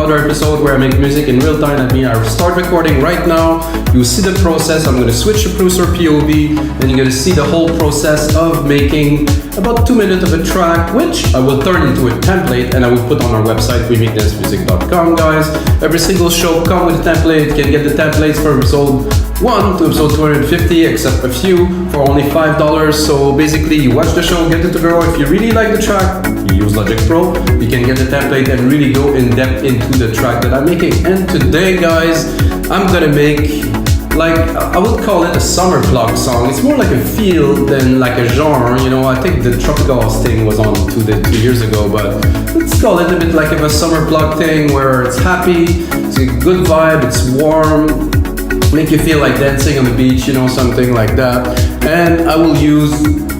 other episode where I make music in real time. That means I start recording right now. You see the process. I'm going to switch to producer POV, and you're going to see the whole process of making about 2 minutes of a track, which I will turn into a template and I will put on our website, wemeetdancemusic.com, guys. Every single show comes with a template. You can get the templates from episode 1 to episode 250, except a few, for only $5. So basically, you watch the show, get the tutorial. If you really like the track, you use Logic Pro, you can get the template and really go in depth into the track that I'm making. And today, guys, I'm gonna make, like, I would call it a summer Pluck song. It's more like a feel than like a genre. You know, I think the Tropical House thing was on 2 years ago, but let's call it a bit like a summer Pluck thing where it's happy, it's a good vibe, it's warm, make you feel like dancing on the beach, you know, something like that. And I will use,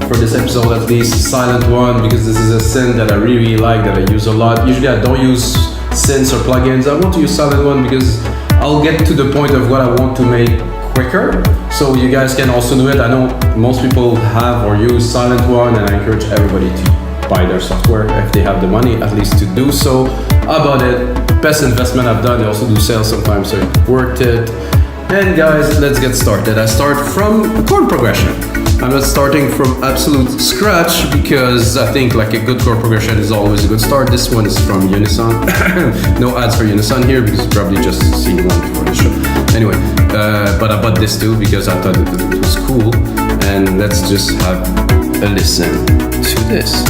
for this episode at least, Silent One, because this is a synth that I really like, that I use a lot. Usually I don't use synths or plugins. I want to use Silent One because I'll get to the point of what I want to make quicker, so you guys can also do it. I know most people have or use Silent One, and I encourage everybody to buy their software if they have the money, at least to do so. How about it? Best investment I've done. I also do sales sometimes, so it worked it. And guys, let's get started. I start from a chord progression. I'm not starting from absolute scratch because I think like a good chord progression is always a good start. This one is from Unison. No ads for Unison here because you probably just seen one before the show. Anyway, but I bought this too because I thought it was cool. And let's just have a listen to this.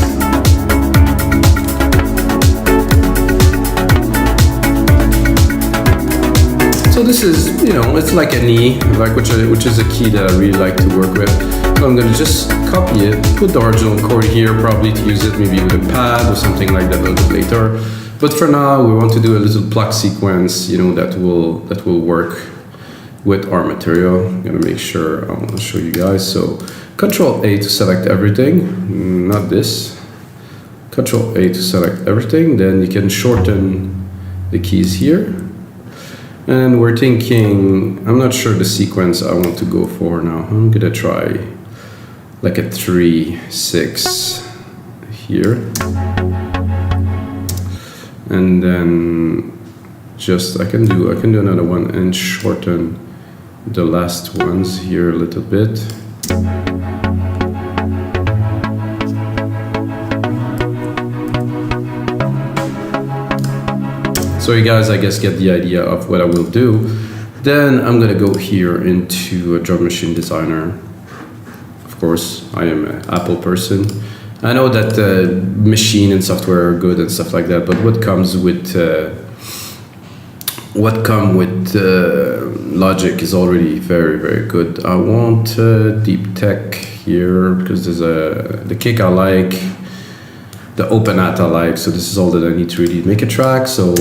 So this is, you know, it's like an E, like which is a key that I really like to work with. So I'm gonna just copy it, put the original chord here, probably to use it maybe with a pad or something like that a little bit later. But for now, we want to do a little pluck sequence, you know, that will work with our material. I'm gonna make sure I want to show you guys. So Control A to select everything, not this. Control A to select everything, then you can shorten the keys here. And we're thinking, I'm not sure the sequence I want to go for now. I'm gonna try like a 3-6 here. And then just, I can do another one and shorten the last ones here a little bit. So you guys, I guess, get the idea of what I will do. Then I'm gonna go here into a drum machine designer. Of course, I am an Apple person. I know that machine and software are good and stuff like that, but what comes with Logic is already very, very good. I want deep tech here because there's the kick I like, the open hat I like, so this is all that I need to really make a track. So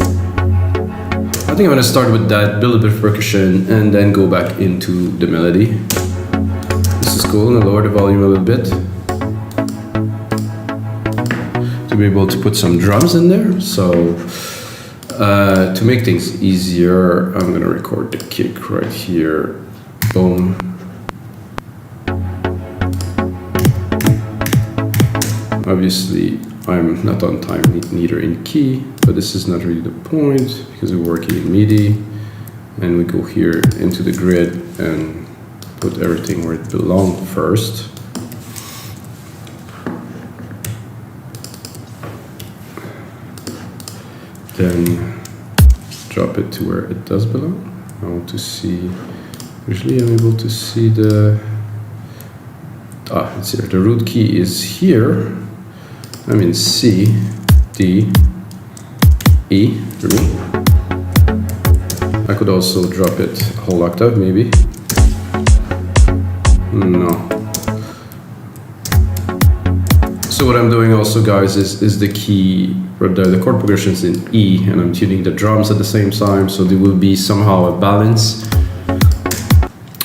I think I'm gonna start with that, build a bit of percussion, and then go back into the melody. This is cool, and I'll lower the volume a little bit to be able to put some drums in there. So to make things easier, I'm gonna record the kick right here. Boom. Obviously, I'm not on time, neither in key, but this is not really the point because we're working in MIDI, and we go here into the grid and put everything where it belongs first. Then drop it to where it does belong. I want to see, usually I'm able to see it's here. The root key is here. I'm in C, D, E for me. I could also drop it a whole octave maybe. No. So what I'm doing also, guys, is the key, or the chord progressions in E, and I'm tuning the drums at the same time, so there will be somehow a balance.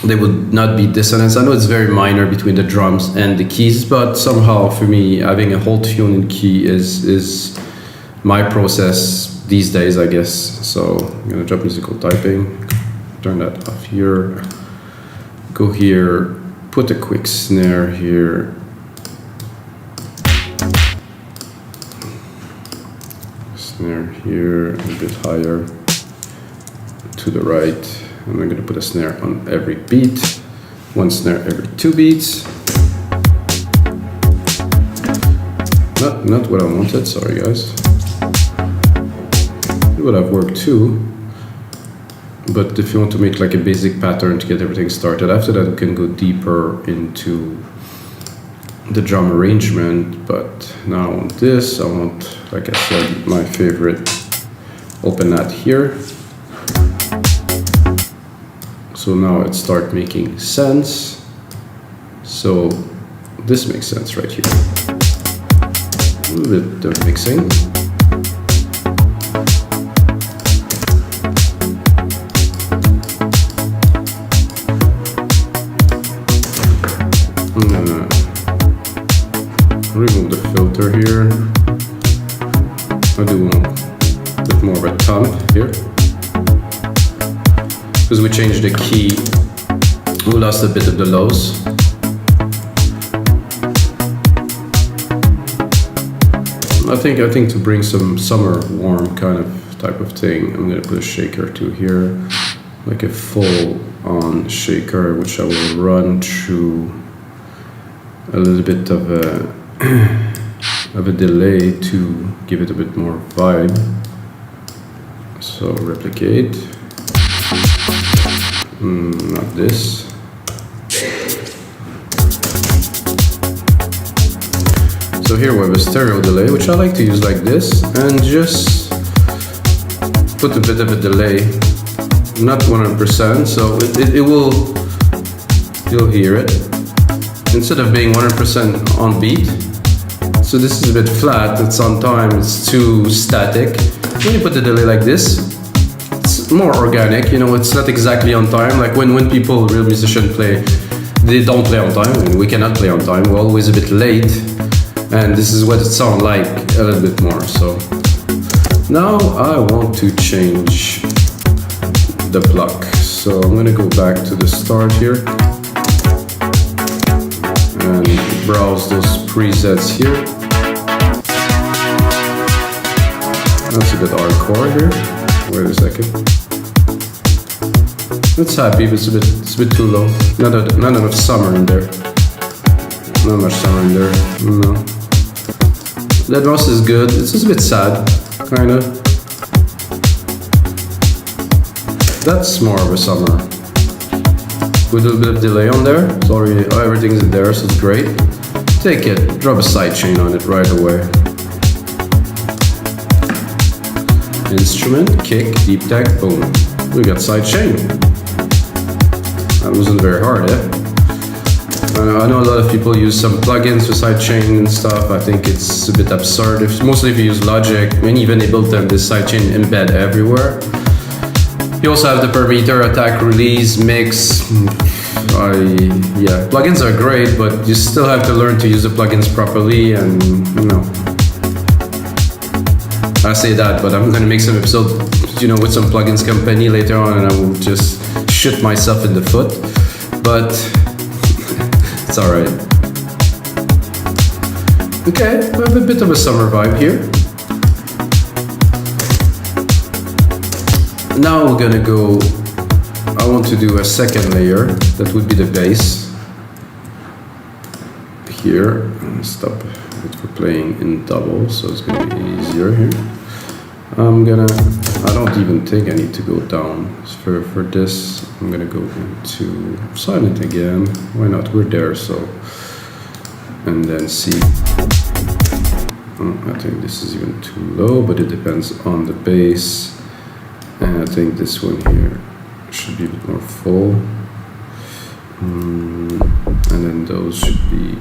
They would not be dissonance. I know it's very minor between the drums and the keys, but somehow for me, having a whole tune in key is my process these days, I guess. So I'm gonna drop musical typing, turn that off here, go here, put a quick snare snare here, a bit higher to the right. And I'm gonna put a snare on every beat. One snare every 2 beats. Not what I wanted, sorry guys. It would have worked too. But if you want to make like a basic pattern to get everything started, after that we can go deeper into the drum arrangement. But now I want this, I want, like I said, my favorite open hat here. So now it starts making sense. So this makes sense right here. A little bit of mixing. I'm gonna remove the filter here. I do want a bit more of a thump here. Because we changed the key, we lost a bit of the lows. I think to bring some summer warm kind of type of thing, I'm gonna put a shaker too here, like a full on shaker, which I will run through a little bit of a delay to give it a bit more vibe. So replicate. Not this. So here we have a stereo delay, which I like to use like this, and just put a bit of a delay, not 100%, so it will, you'll hear it, instead of being 100% on beat. So this is a bit flat, it's on time, it's too static. When you put the delay like this, it's more organic, you know, it's not exactly on time. Like when people, real musicians play, they don't play on time, and we cannot play on time, we're always a bit late. And this is what it sounds like a little bit more. So now I want to change the pluck. So I'm gonna go back to the start here and browse those presets here. That's a bit hardcore here. Wait a second. It's happy, but it's a bit too low. Not enough summer in there. Not much summer in there. No. That Ross is good. It's just a bit sad, kind of. That's more of a summer. With a little bit of delay on there. Sorry, everything's in there, so it's great. Take it, drop a sidechain on it right away. Instrument, kick, deep tech, boom. We got sidechain. That wasn't very hard, eh? I know a lot of people use some plugins for sidechain and stuff. I think it's a bit absurd. Mostly if you use Logic, and even they built them this sidechain embed everywhere. You also have the per meter, attack, release, mix. Yeah, plugins are great, but you still have to learn to use the plugins properly. And you know, I say that, but I'm gonna make some episode, you know, with some plugins company later on, and I will just shoot myself in the foot. But it's alright. Okay, we have a bit of a summer vibe here. Now we're gonna go, I want to do a second layer, that would be the bass. Here, stop it for playing in double, so it's gonna be easier here. I don't even think I need to go down. For this, I'm gonna go into silent again. Why not? We're there, so. And then C. I think this is even too low, but it depends on the bass. And I think this one here should be a bit more full. And then those should be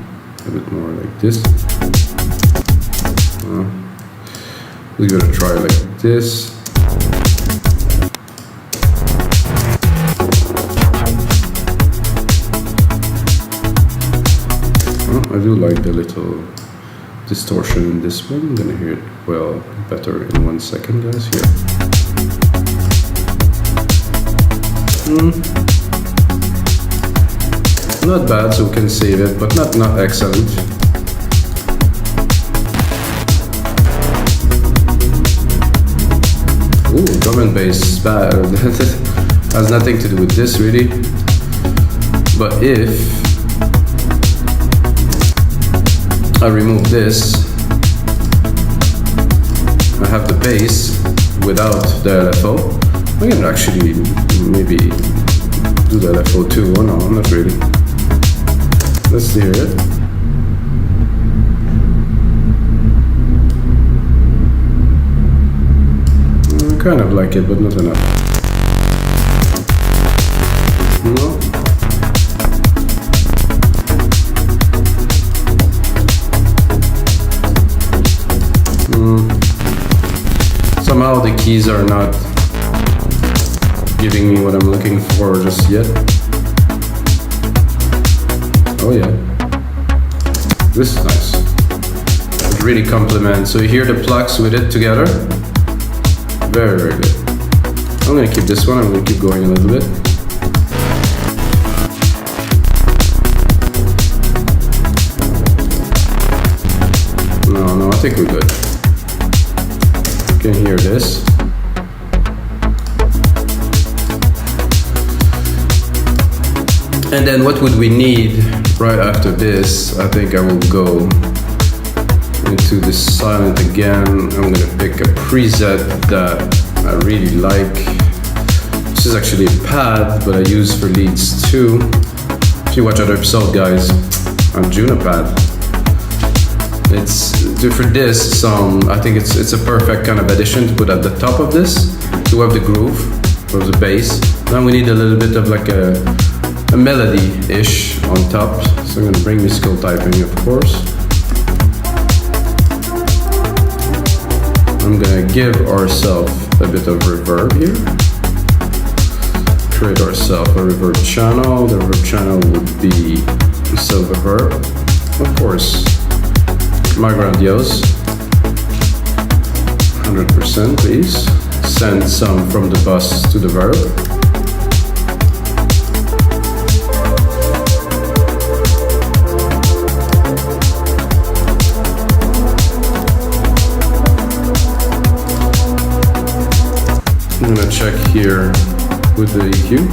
a bit more like this. We're gonna try like this. I do like the little distortion in this one. I'm gonna hear it well better in 1 second, guys. Here. Not bad, so we can save it, but not excellent. drum and bass has nothing to do with this really. But if I remove this, I have the bass without the LFO. I can actually maybe do the LFO too. Oh no, not really. Let's hear it. I kind of like it, but not enough. No. Somehow the keys are not giving me what I'm looking for just yet. Oh yeah, this is nice. It really complements. So you hear the plucks with it together. Very, very good. I'm gonna keep this one. I'm gonna keep going a little bit. No, I think we're good. You can hear this. And then what would we need right after this? I think I will go into the silent again. I'm gonna pick a preset that I really like. This is actually a pad, but I use for leads too. If you watch other episodes, guys, I'm Juno pad. It's for this song. I think it's a perfect kind of addition to put at the top of this to have the groove or the bass. Then we need a little bit of like a melody-ish on top. So I'm gonna bring musical typing, of course. I'm gonna give ourselves a bit of reverb here. Create ourselves a reverb channel. The reverb channel would be silver reverb, of course. My grandiose, 100% please. Send some from the bus to the verb. I'm gonna check here with the EQ.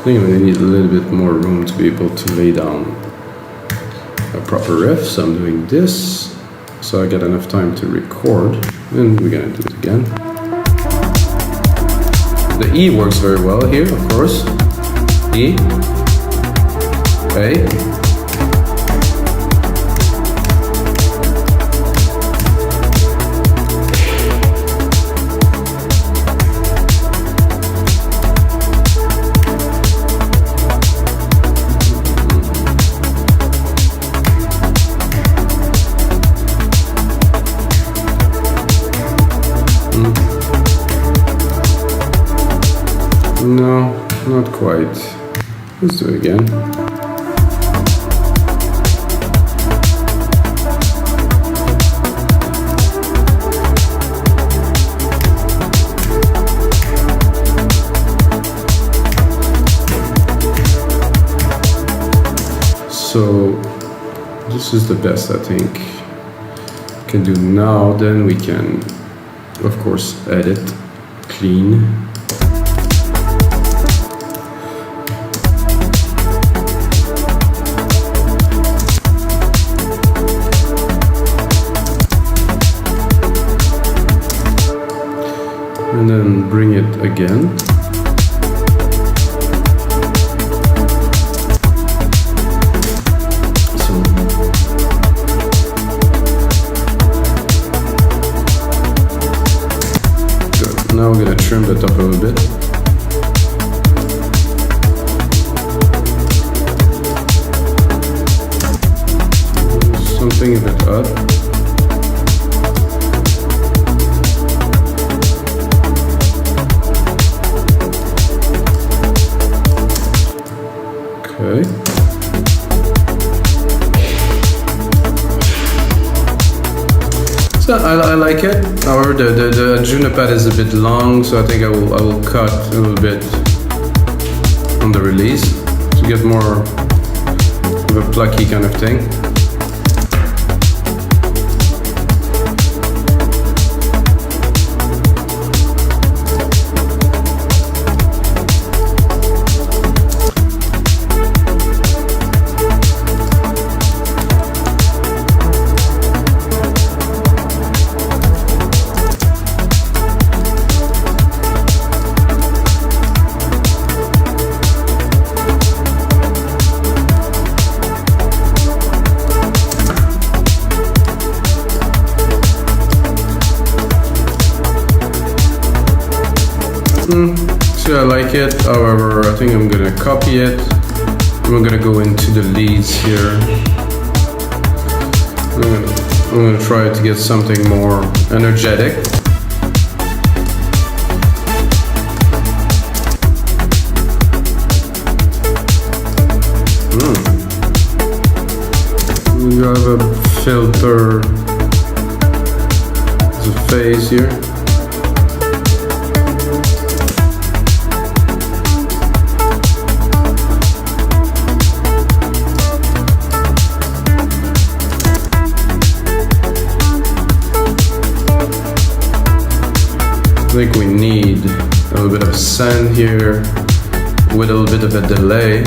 I think I'm gonna need a little bit more room to be able to lay down a proper riff, so I'm doing this so I get enough time to record, and we're gonna do it again. The E works very well here, of course. E, A. No, not quite. Let's do it again. So this is the best I think we can do now. Then we can, of course, edit, clean. And then bring it again. So good. Now we're gonna trim the top a little bit. something a bit odd. Okay. So I like it. However, the Juno pad is a bit long, so I think I will cut a little bit on the release to get more of a plucky kind of thing. So I like it, however, I think I'm gonna copy it. I'm gonna go into the leads here. I'm gonna try to get something more energetic. We have a filter, there's a phase here. I think we need a little bit of sand here with a little bit of a delay.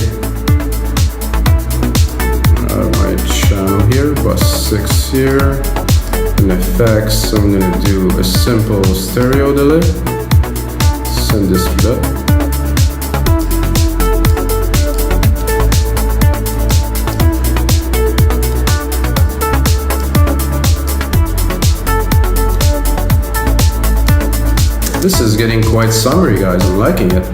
My channel here, bus 6 here. In effects, I'm going to do a simple stereo delay. Send this to that. This is getting quite summery, guys. I'm liking it.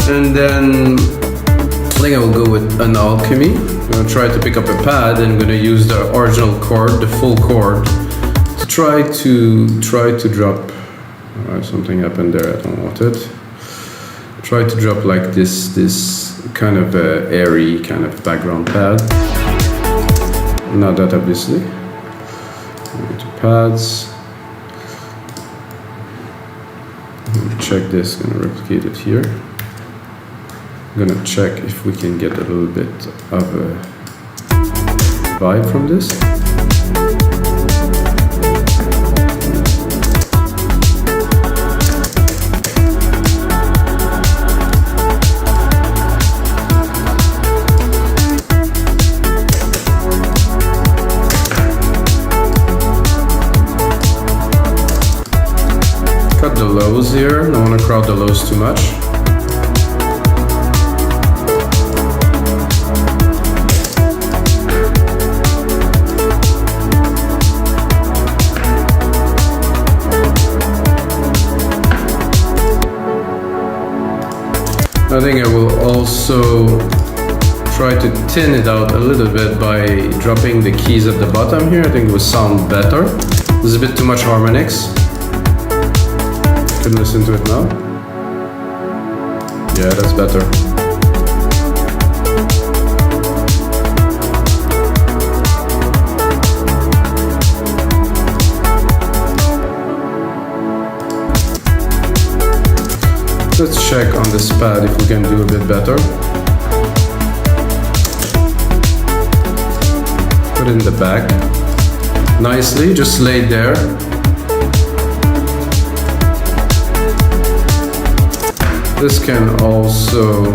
And then I think I will go with an alchemy. I'm gonna try to pick up a pad and I'm gonna use the original chord, the full chord, to try to drop. Something happened there. I don't want it. Try to drop like this kind of airy kind of background pad. Not that obviously. Go to pads. Check this, gonna replicate it here. I'm gonna check if we can get a little bit of a vibe from this. The lows here, I don't want to crowd the lows too much. I think I will also try to thin it out a little bit by dropping the keys at the bottom here. I think it will sound better. There's a bit too much harmonics. Can listen to it now. Yeah, that's better. Let's check on this pad if we can do a bit better. Put it in the back. Nicely, just laid there. This can also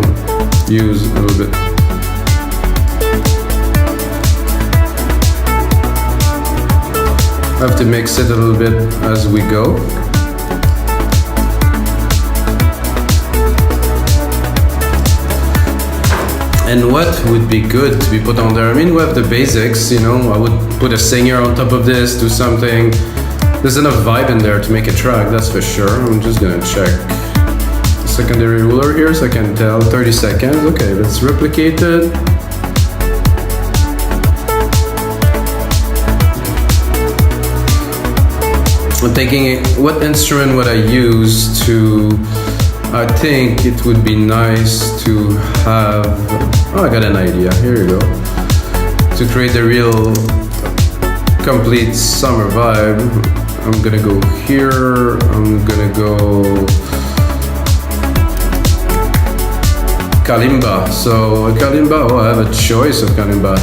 use a little bit. I have to mix it a little bit as we go. And what would be good to be put on there? I mean, we have the basics, you know, I would put a singer on top of this, do something. There's enough vibe in there to make a track, that's for sure. I'm just gonna check secondary ruler here so I can tell 30 seconds. Okay, let's replicate it. I'm thinking, what instrument would I use to... I think it would be nice to have... Oh, I got an idea. Here you go. To create a real complete summer vibe, I'm gonna go here. I'm gonna go kalimba. So kalimba. Oh, I have a choice of kalimba.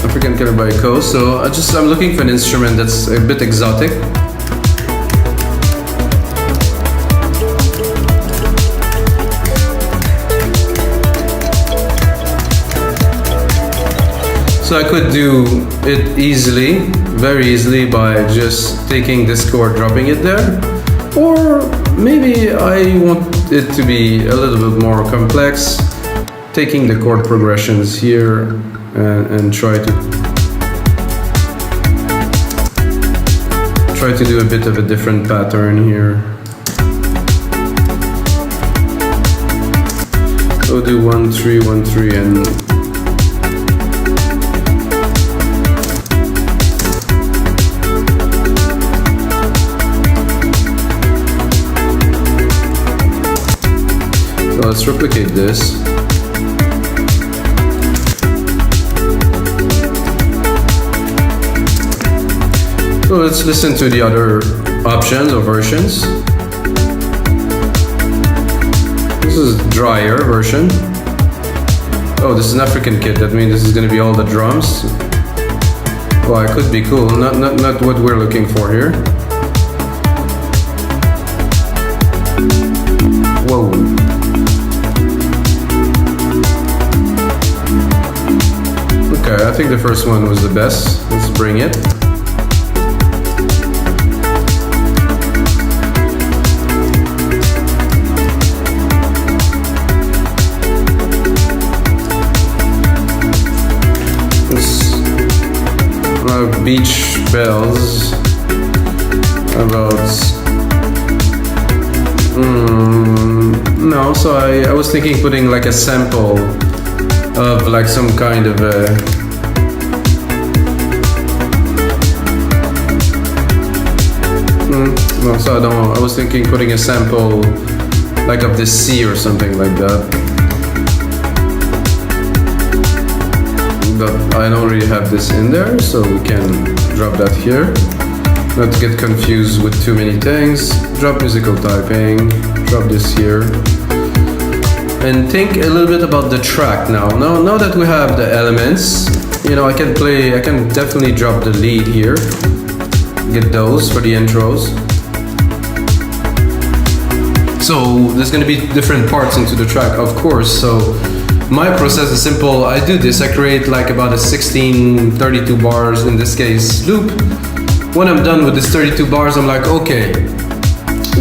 African kalimba coast. So I'm looking for an instrument that's a bit exotic. So I could do it easily, very easily, by just taking this chord, dropping it there. Or maybe I want it to be a little bit more complex, taking the chord progressions here and try to do a bit of a different pattern here. So do 1 3 1 3 and let's replicate this. So let's listen to the other options or versions. This is drier version. Oh, this is an African kit. That means this is going to be all the drums. Well, it could be cool. Not what we're looking for here. Whoa. Okay, I think the first one was the best. Let's bring it. Beach bells. About no, so I was thinking putting like a sample of like some kind of a no, so I was thinking putting a sample like of the sea or something like that. But I don't really have this in there, so we can drop that here. Not to get confused with too many things. Drop musical typing, drop this here. And think a little bit about the track now. Now that we have the elements, you know, I can definitely drop the lead here. Get those for the intros. So there's gonna be different parts into the track, of course. So my process is simple. I do this, I create like about a 16, 32 bars, in this case, loop. When I'm done with this 32 bars, I'm like, okay,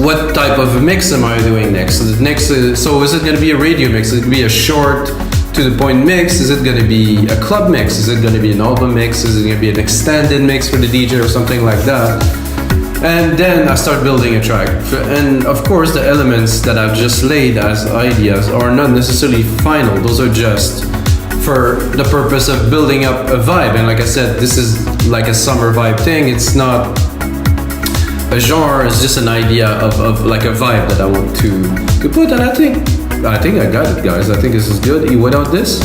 what type of a mix am I doing next? So is it gonna be a radio mix? Is it gonna be a short, to the point mix? Is it gonna be a club mix? Is it gonna be an album mix? Is it gonna be an extended mix for the DJ or something like that? And then I start building a track. And of course, the elements that I've just laid as ideas are not necessarily final. Those are just for the purpose of building up a vibe. And like I said, this is like a summer vibe thing. It's not a genre, it's just an idea of like a vibe that I want to put. And I think I got it, guys. I think this is good. Without this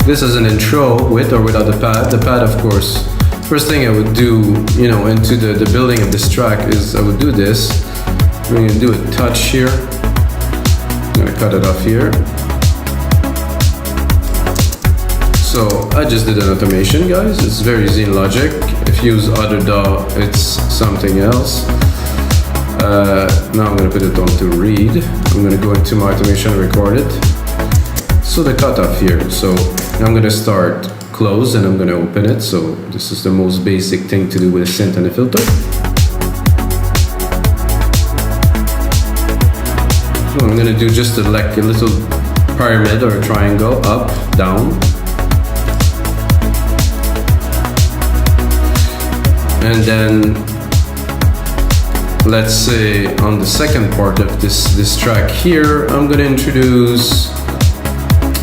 is an intro with or without the pad. The pad, of course. First thing I would do, you know, into the building of this track is I would do this. I'm going to do a touch here. I'm going to cut it off here. So I just did an automation, guys. It's very easy in Logic. If you use other DAW, it's something else. Now I'm going to put it on to read. I'm going to go into my automation and record it. So the cutoff here. So I'm going to start close and I'm going to open it. So this is the most basic thing to do with a synth and a filter. So I'm going to do just like a little pyramid or a triangle, up, down. And then let's say on the second part of this track here, I'm going to introduce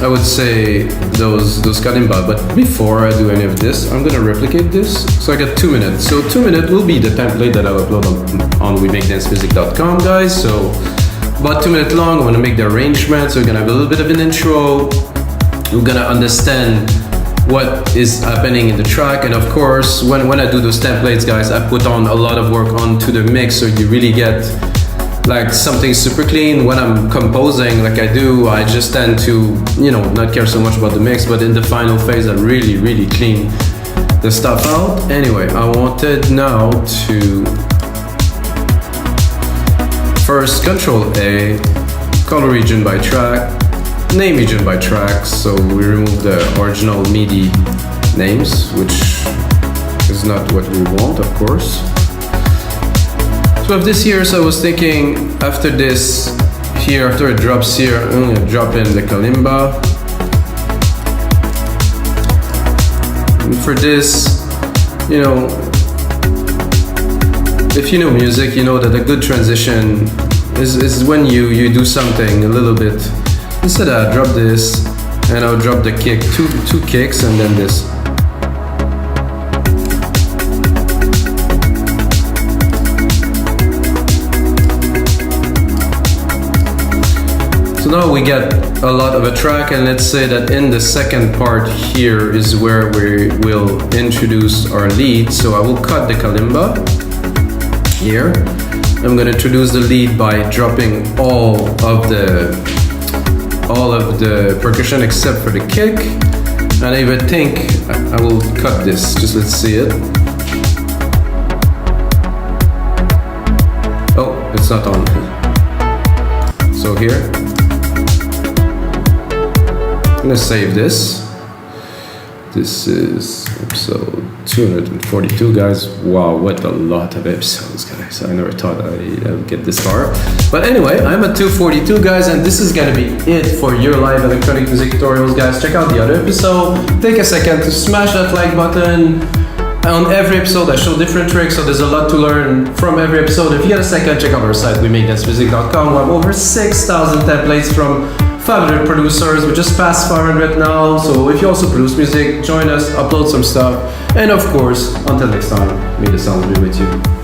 I would say those kalimba. But before I do any of this, I'm gonna replicate this. So I got 2 minutes. So 2 minutes will be the template that I'll upload on wemakedancemusic.com, guys. So about 2 minutes long. I'm gonna make the arrangement. So we're gonna have a little bit of an intro. We're gonna understand what is happening in the track, and of course when I do those templates, guys, I put on a lot of work onto the mix, so you really get like something super clean. When I'm composing like I do, I just tend to, you know, not care so much about the mix, but in the final phase I really clean the stuff out. Anyway, I wanted now to first Control A, color region by track, name region by track. So we remove the original MIDI names, which is not what we want, of course. So of this here, so I was thinking after this here, after it drops here, I'm gonna drop in the kalimba. And for this, you know, if you know music, you know that a good transition is when you do something a little bit. Instead I drop this, and I'll drop the kick, two kicks, and then this. So now we get a lot of a track, and let's say that in the second part here is where we will introduce our lead. So I will cut the kalimba here. I'm going to introduce the lead by dropping all of the percussion except for the kick, and I even think I will cut this, just let's see it. Oh, it's not on. So here, I'm gonna save this. This is episode 242, guys. Wow, what a lot of episodes, guys. I never thought I'd get this far. But anyway, I'm at 242, guys, and this is gonna be it for your live electronic music tutorials, guys. Check out the other episode. Take a second to smash that like button. On every episode, I show different tricks, so there's a lot to learn from every episode. If you get a second, check out our site, wemakedancemusic.com. We have over 6,000 templates from 500 producers. We just passed 500 now, so if you also produce music, join us, upload some stuff, and of course, until next time, may the sounds be with you.